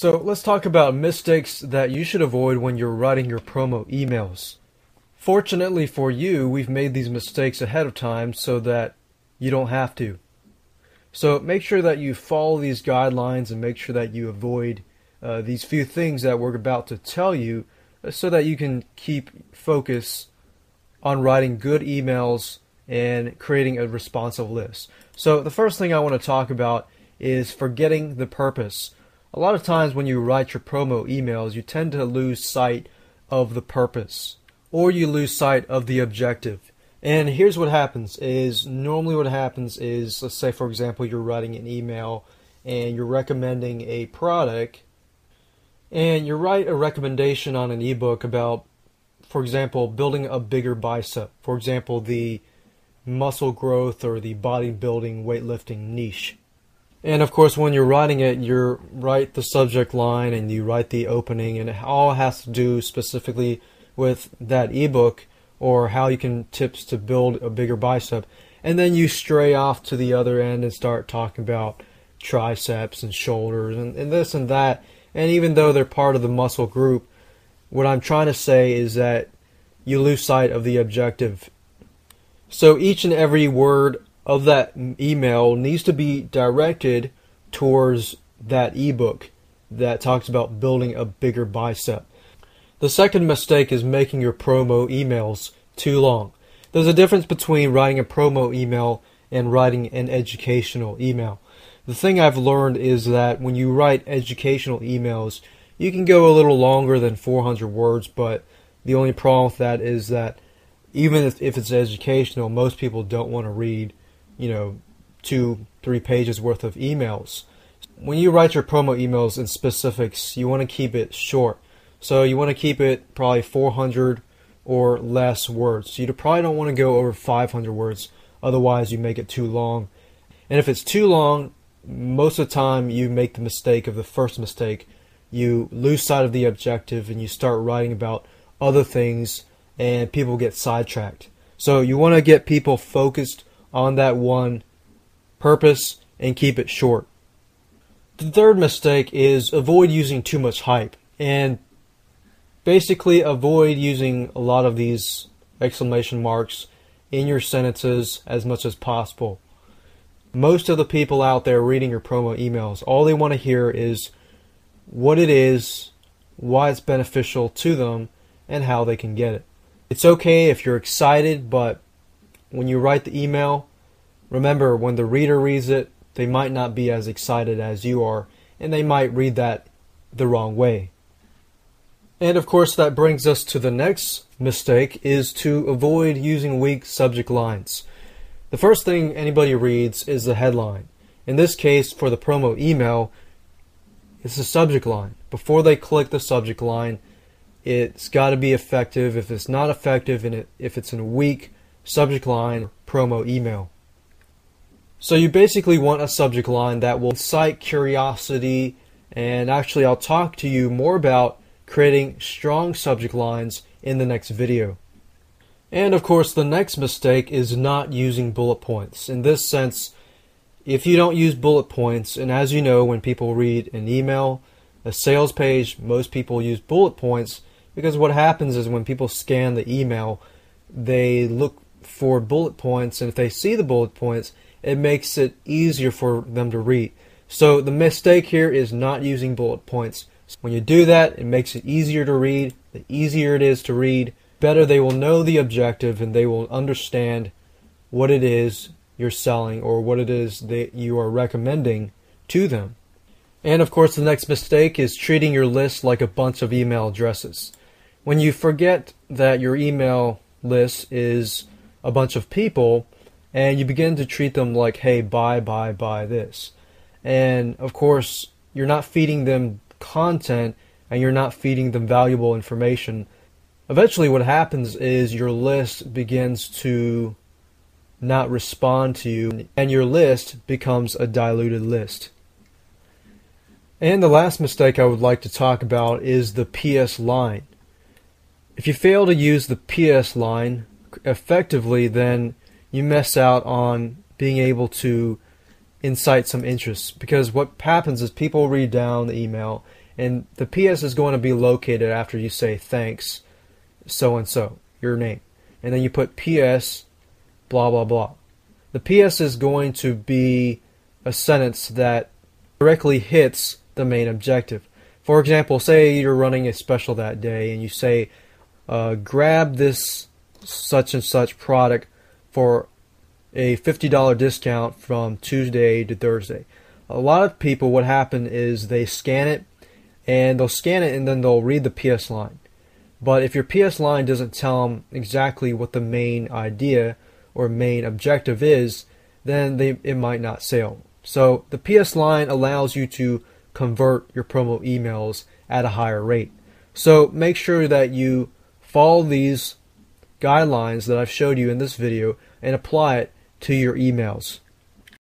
So let's talk about mistakes that you should avoid when you're writing your promo emails. Fortunately for you, we've made these mistakes ahead of time so that you don't have to. So make sure that you follow these guidelines and make sure that you avoid these few things that we're about to tell you so that you can keep focus on writing good emails and creating a responsive list. So the first thing I want to talk about is forgetting the purpose. A lot of times when you write your promo emails, you tend to lose sight of the purpose, or you lose sight of the objective. And here's what happens is, normally what happens is, let's say for example you're writing an email and you're recommending a product, and you write a recommendation on an ebook about, for example, building a bigger bicep. For example, the muscle growth or the bodybuilding weightlifting niche. And of course, when you're writing it, you write the subject line and you write the opening, and it all has to do specifically with that ebook or how you can tips to build a bigger bicep. And then you stray off to the other end and start talking about triceps and shoulders and this and that. And even though they're part of the muscle group, what I'm trying to say is that you lose sight of the objective. So each and every word of that email needs to be directed towards that ebook that talks about building a bigger bicep. The second mistake is making your promo emails too long. There's a difference between writing a promo email and writing an educational email. The thing I've learned is that when you write educational emails, you can go a little longer than 400 words, but the only problem with that is that even if it's educational, most people don't want to read 2-3 pages worth of emails. When you write your promo emails in specifics, you want to keep it short. So you want to keep it probably 400 or less words. You probably don't want to go over 500 words, otherwise you make it too long. And if it's too long, most of the time you make the mistake of the first mistake. You lose sight of the objective and you start writing about other things and people get sidetracked. So you want to get people focused on that one purpose and keep it short. The third mistake is avoid using too much hype, and basically avoid using a lot of these exclamation marks in your sentences as much as possible. Most of the people out there reading your promo emails, all they want to hear is what it is, why it's beneficial to them, and how they can get it. It's okay if you're excited, but when you write the email, remember when the reader reads it, they might not be as excited as you are, and they might read that the wrong way. And of course that brings us to the next mistake, is to avoid using weak subject lines. The first thing anybody reads is the headline. In this case, for the promo email, it's the subject line. Before they click the subject line, it's got to be effective. If it's not effective, and if it's in a weak subject line, promo email. So you basically want a subject line that will incite curiosity, and actually I'll talk to you more about creating strong subject lines in the next video. And of course the next mistake is not using bullet points. In this sense, if you don't use bullet points, and as you know, when people read an email, a sales page, most people use bullet points, because what happens is when people scan the email, they look for bullet points, and if they see the bullet points, it makes it easier for them to read. So the mistake here is not using bullet points. When you do that, it makes it easier to read. The easier it is to read, better they will know the objective, and they will understand what it is you're selling or what it is that you are recommending to them. And of course the next mistake is treating your list like a bunch of email addresses. When you forget that your email list is a bunch of people, and you begin to treat them like, hey, buy this. And of course, you're not feeding them content, and you're not feeding them valuable information. Eventually what happens is your list begins to not respond to you, and your list becomes a diluted list. And the last mistake I would like to talk about is the PS line. If you fail to use the PS line effectively, then you miss out on being able to incite some interest, because what happens is people read down the email And the PS is going to be located after you say thanks, so and so, your name. And then you put PS, blah, blah, blah. The PS is going to be a sentence that directly hits the main objective. For example, say you're running a special that day and you say, grab this such and such product for a $50 discount from Tuesday to Thursday. A lot of people, what happen is they scan it, and they'll scan it and then they'll read the PS line. But if your PS line doesn't tell them exactly what the main idea or main objective is, then it might not sell. So the PS line allows you to convert your promo emails at a higher rate. So make sure that you follow these guidelines that I've showed you in this video and apply it to your emails.